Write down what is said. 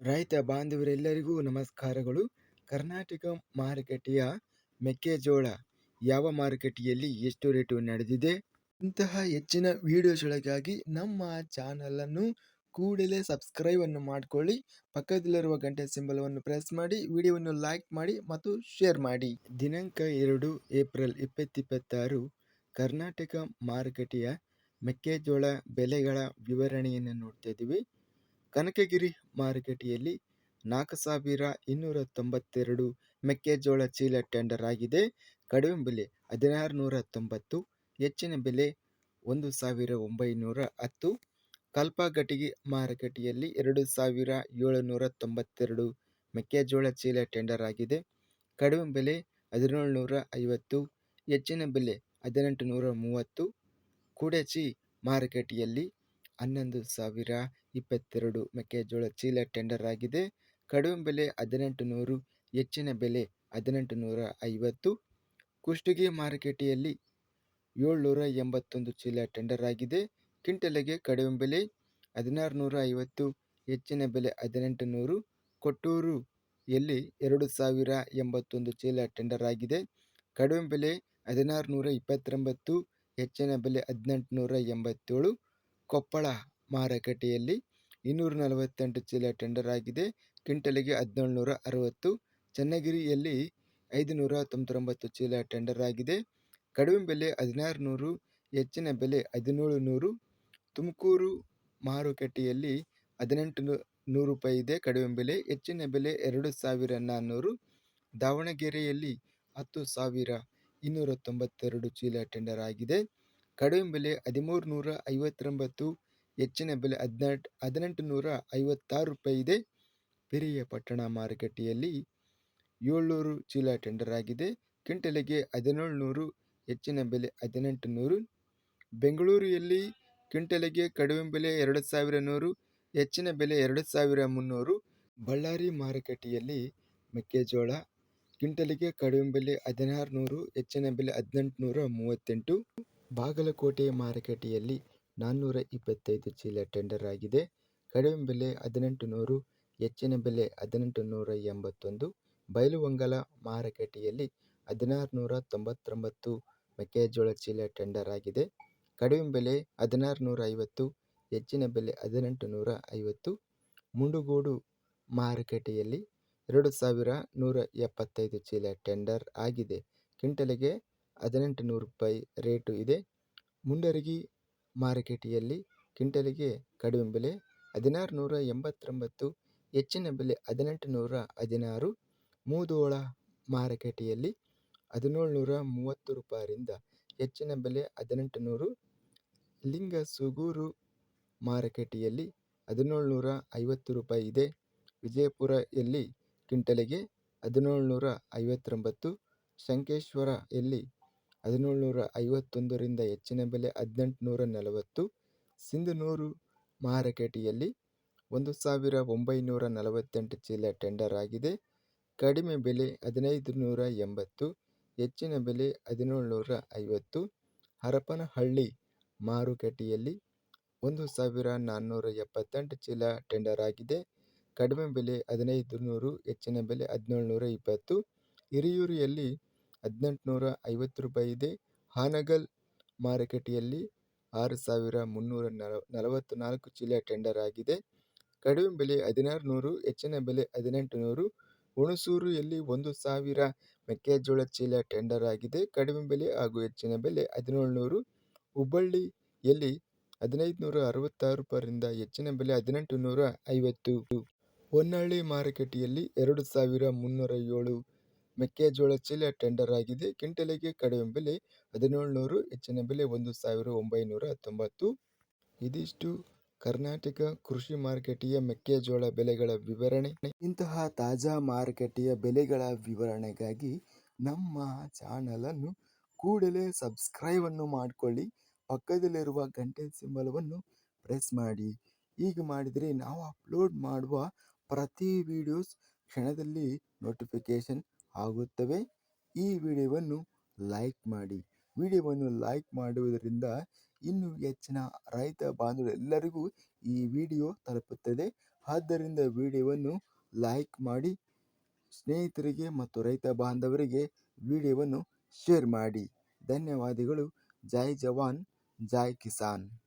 ರೈತ ಬಾಂಧವರೆಲ್ಲರಿಗೂ ನಮಸ್ಕಾರಗಳು. ಕರ್ನಾಟಕ ಮಾರುಕಟ್ಟೆಯ ಮೆಕ್ಕೆಜೋಳ ಯಾವ ಮಾರುಕಟ್ಟೆಯಲ್ಲಿ ಎಷ್ಟು ರೇಟು ನಡೆದಿದೆ? ಇಂತಹ ಹೆಚ್ಚಿನ ವಿಡಿಯೋಸ್ಗಳಿಗಾಗಿ ನಮ್ಮ ಚಾನಲನ್ನು ಕೂಡಲೇ ಸಬ್ಸ್ಕ್ರೈಬ್ ಅನ್ನು ಮಾಡಿಕೊಳ್ಳಿ. ಪಕ್ಕದಲ್ಲಿರುವ ಗಂಟೆ ಸಿಂಬಲವನ್ನು ಪ್ರೆಸ್ ಮಾಡಿ, ವಿಡಿಯೋವನ್ನು ಲೈಕ್ ಮಾಡಿ ಮತ್ತು ಶೇರ್ ಮಾಡಿ. ದಿನಾಂಕ 2 ಏಪ್ರಿಲ್ 2026 ಕರ್ನಾಟಕ ಮಾರುಕಟ್ಟೆಯ ಮೆಕ್ಕೆಜೋಳ ಬೆಲೆಗಳ ವಿವರಣೆಯನ್ನು ನೋಡ್ತಾ ಇದ್ದೀವಿ. ಕನಕಗಿರಿ ಮಾರುಕಟ್ಟೆಯಲ್ಲಿ 4292 ಮೆಕ್ಕೆಜೋಳ ಚೀಲ ಟೆಂಡರ್ ಆಗಿದೆ. ಕಡಿಮೆ ಬೆಲೆ 1690, ಹೆಚ್ಚಿನ ಬೆಲೆ 1910. ಕಲ್ಪಗಟಿಗಿ ಮಾರುಕಟ್ಟೆಯಲ್ಲಿ 2792 ಮೆಕ್ಕೆಜೋಳ ಚೀಲ ಟೆಂಡರ್ ಆಗಿದೆ. ಕಡಿಮೆ ಬೆಲೆ 1750, ಹೆಚ್ಚಿನ ಬೆಲೆ 1830. ಕುಡಚಿ ಮಾರುಕಟ್ಟೆಯಲ್ಲಿ 11022 ಮೆಕ್ಕೆಜೋಳ ಚೀಲ ಟೆಂಡರ್ ಆಗಿದೆ. ಕಡಿಮೆ ಬೆಲೆ 1800, ಹೆಚ್ಚಿನ ಬೆಲೆ 1850. ಕುಷ್ಟಗಿ ಮಾರುಕಟ್ಟೆಯಲ್ಲಿ 781 ಚೀಲ ಟೆಂಡರ್ ಆಗಿದೆ. ಕ್ವಿಂಟಲಿಗೆ ಕಡಿಮೆ ಬೆಲೆ 1650, ಹೆಚ್ಚಿನ ಬೆಲೆ 1800. ಕೊಟ್ಟೂರು ಎಲ್ಲಿ 2081 ಚೀಲ ಟೆಂಡರ್ ಆಗಿದೆ. ಕಡಿಮೆ ಬೆಲೆ 1629, ಹೆಚ್ಚಿನ ಬೆಲೆ 1887. ಕೊಪ್ಪಳ ಮಾರುಕಟ್ಟೆಯಲ್ಲಿ 248 ಚೀಲ ಟೆಂಡರ್ ಆಗಿದೆ. ಕ್ವಿಂಟಲಿಗೆ 1760. ಚನ್ನಗಿರಿಯಲ್ಲಿ 599 ಚೀಲ ಟೆಂಡರ್ ಆಗಿದೆ. ಕಡಿಮೆ ಬೆಲೆ 1600, ಹೆಚ್ಚಿನ ಬೆಲೆ 1700. ತುಮಕೂರು ಮಾರುಕಟ್ಟೆಯಲ್ಲಿ 1800 ರೂಪಾಯಿ ಇದೆ ಕಡಿಮೆ ಬೆಲೆ, ಹೆಚ್ಚಿನ ಬೆಲೆ 2400. ದಾವಣಗೆರೆಯಲ್ಲಿ 10,292 ಚೀಲ ಟೆಂಡರ್ ಆಗಿದೆ. ಕಡಿಮೆ ಬೆಲೆ 1359, ಹೆಚ್ಚಿನ ಬೆಲೆ 1856 ರೂಪಾಯಿ ಇದೆ. ಪಿರಿಯಾಪಟ್ಟಣ ಮಾರುಕಟ್ಟೆಯಲ್ಲಿ 700 ಚೀಲ ಟೆಂಡರ್ ಆಗಿದೆ. ಕ್ವಿಂಟಲಿಗೆ 1700, ಹೆಚ್ಚಿನ ಬೆಲೆ 1800. ಬೆಂಗಳೂರಿನಲ್ಲಿ ಕ್ವಿಂಟಲಿಗೆ ಕಡಿಮೆ ಬೆಲೆ 2100, ಹೆಚ್ಚಿನ ಬೆಲೆ 2300. ಬಳ್ಳಾರಿ ಮಾರುಕಟ್ಟೆಯಲ್ಲಿ ಮೆಕ್ಕೆಜೋಳ ಕ್ವಿಂಟಲಿಗೆ ಕಡಿಮೆ ಬೆಲೆ 1600, ಹೆಚ್ಚಿನ ಬೆಲೆ 1838. ಬಾಗಲಕೋಟೆ ಮಾರುಕಟ್ಟೆಯಲ್ಲಿ 425 ಚೀಲ ಟೆಂಡರ್ ಆಗಿದೆ. ಕಡಿಮೆ ಬೆಲೆ 1800, ಹೆಚ್ಚಿನ ಬೆಲೆ 1881. ಬೈಲುಹೊಂಗಲ ಮಾರುಕಟ್ಟೆಯಲ್ಲಿ 1699 ಮೆಕ್ಕೆಜೋಳ ಚೀಲ ಟೆಂಡರ್ ಆಗಿದೆ. ಕಡಿಮೆ ಬೆಲೆ 1650, ಹೆಚ್ಚಿನ ಬೆಲೆ 1850. ಮುಂಡಗೋಡು ಮಾರುಕಟ್ಟೆಯಲ್ಲಿ 2175 ಚೀಲ ಟೆಂಡರ್ ಆಗಿದೆ. ಕ್ವಿಂಟಲಿಗೆ 1800 ರೂಪಾಯಿ ರೇಟು ಇದೆ. ಮುಂಡರಗಿ ಮಾರುಕಟ್ಟೆಯಲ್ಲಿ ಕ್ವಿಂಟಲಿಗೆ ಕಡಿಮೆ ಬೆಲೆ 1689, ಹೆಚ್ಚಿನ ಬೆಲೆ 1816. ಮುಧೋಳ ಮಾರುಕಟ್ಟೆಯಲ್ಲಿ 1730 ರೂಪಾಯಿಯಿಂದ ಹೆಚ್ಚಿನ ಬೆಲೆ 1800. ಲಿಂಗಸೂಗೂರು ಮಾರುಕಟ್ಟೆಯಲ್ಲಿ 1750 ರೂಪಾಯಿ ಇದೆ. ವಿಜಯಪುರದಲ್ಲಿ ಕ್ವಿಂಟಲಿಗೆ 1759, ಶಂಕೇಶ್ವರದಲ್ಲಿ 1751ರಿಂದ ಹೆಚ್ಚಿನ ಬೆಲೆ 1840. ಸಿಂಧನೂರು ಮಾರುಕಟ್ಟೆಯಲ್ಲಿ 1948 ಚೀಲ ಟೆಂಡರ್ ಆಗಿದೆ. ಕಡಿಮೆ ಬೆಲೆ 1580, ಹೆಚ್ಚಿನ ಬೆಲೆ 1750. ಹರಪನಹಳ್ಳಿ ಮಾರುಕಟ್ಟೆಯಲ್ಲಿ 1478 ಚೀಲ ಟೆಂಡರ್ ಆಗಿದೆ. ಕಡಿಮೆ ಬೆಲೆ 1500, ಹೆಚ್ಚಿನ ಬೆಲೆ 1720. ಹಿರಿಯೂರಿನಲ್ಲಿ 1850 ರೂಪಾಯಿ ಇದೆ. ಹಾನಗಲ್ ಮಾರುಕಟ್ಟೆಯಲ್ಲಿ 6344 ಚೀಲ ಟೆಂಡರ್ ಆಗಿದೆ. ಕಡಿಮೆ ಬೆಲೆ 1600, ಹೆಚ್ಚಿನ ಬೆಲೆ 1800. ಹುಣಸೂರಿನಲ್ಲಿ 1000 ಮೆಕ್ಕೆಜೋಳ ಚೀಲ ಟೆಂಡರ್ ಆಗಿದೆ. ಕಡಿಮೆ ಬೆಲೆ ಹಾಗೂ ಹೆಚ್ಚಿನ ಬೆಲೆ 1700. ಹುಬ್ಬಳ್ಳಿಯಲ್ಲಿ 1566 ರೂಪಾಯಿಯಿಂದ ಹೆಚ್ಚಿನ ಬೆಲೆ 1850. ಹೊನ್ನಾಳಿ ಮಾರುಕಟ್ಟೆಯಲ್ಲಿ 2307 ಮೆಕ್ಕೆಜೋಳ ಚೀಲ ಟೆಂಡರ್ ಆಗಿದೆ. ಕ್ವಿಂಟಲಿಗೆ ಕಡಿಮೆ ಬೆಲೆ 1700, ಹೆಚ್ಚಿನ ಬೆಲೆ 1990. ಇದಿಷ್ಟು ಕರ್ನಾಟಕ ಕೃಷಿ ಮಾರುಕಟ್ಟೆಯ ಮೆಕ್ಕೆಜೋಳ ಬೆಲೆಗಳ ವಿವರಣೆ. ಇಂತಹ ತಾಜಾ ಮಾರುಕಟ್ಟೆಯ ಬೆಲೆಗಳ ವಿವರಣೆಗಾಗಿ ನಮ್ಮ ಚಾನಲನ್ನು ಕೂಡಲೇ ಸಬ್ಸ್ಕ್ರೈಬ್ ಅನ್ನು ಮಾಡಿಕೊಳ್ಳಿ. ಪಕ್ಕದಲ್ಲಿರುವ ಗಂಟೆ ಸಿಂಬಲವನ್ನು ಪ್ರೆಸ್ ಮಾಡಿ. ಹೀಗೆ ಮಾಡಿದರೆ ನಾವು ಅಪ್ಲೋಡ್ ಮಾಡುವ ಪ್ರತಿ ವಿಡಿಯೋಸ್ ಕ್ಷಣದಲ್ಲಿ ನೋಟಿಫಿಕೇಶನ್ ಆಗುತ್ತವೆ. ಈ ವಿಡಿಯೋವನ್ನು ಲೈಕ್ ಮಾಡಿ. ವಿಡಿಯೋವನ್ನು ಲೈಕ್ ಮಾಡುವುದರಿಂದ ಇನ್ನೂ ಹೆಚ್ಚಿನ ರೈತ ಬಾಂಧವರೆಲ್ಲರಿಗೂ ಈ ವಿಡಿಯೋ ತಲುಪುತ್ತದೆ. ಆದ್ದರಿಂದ ವಿಡಿಯೋವನ್ನು ಲೈಕ್ ಮಾಡಿ, ಸ್ನೇಹಿತರಿಗೆ ಮತ್ತು ರೈತ ಬಾಂಧವರಿಗೆ ವಿಡಿಯೋವನ್ನು ಶೇರ್ ಮಾಡಿ. ಧನ್ಯವಾದಗಳು. ಜೈ ಜವಾನ್, ಜೈ ಕಿಸಾನ್.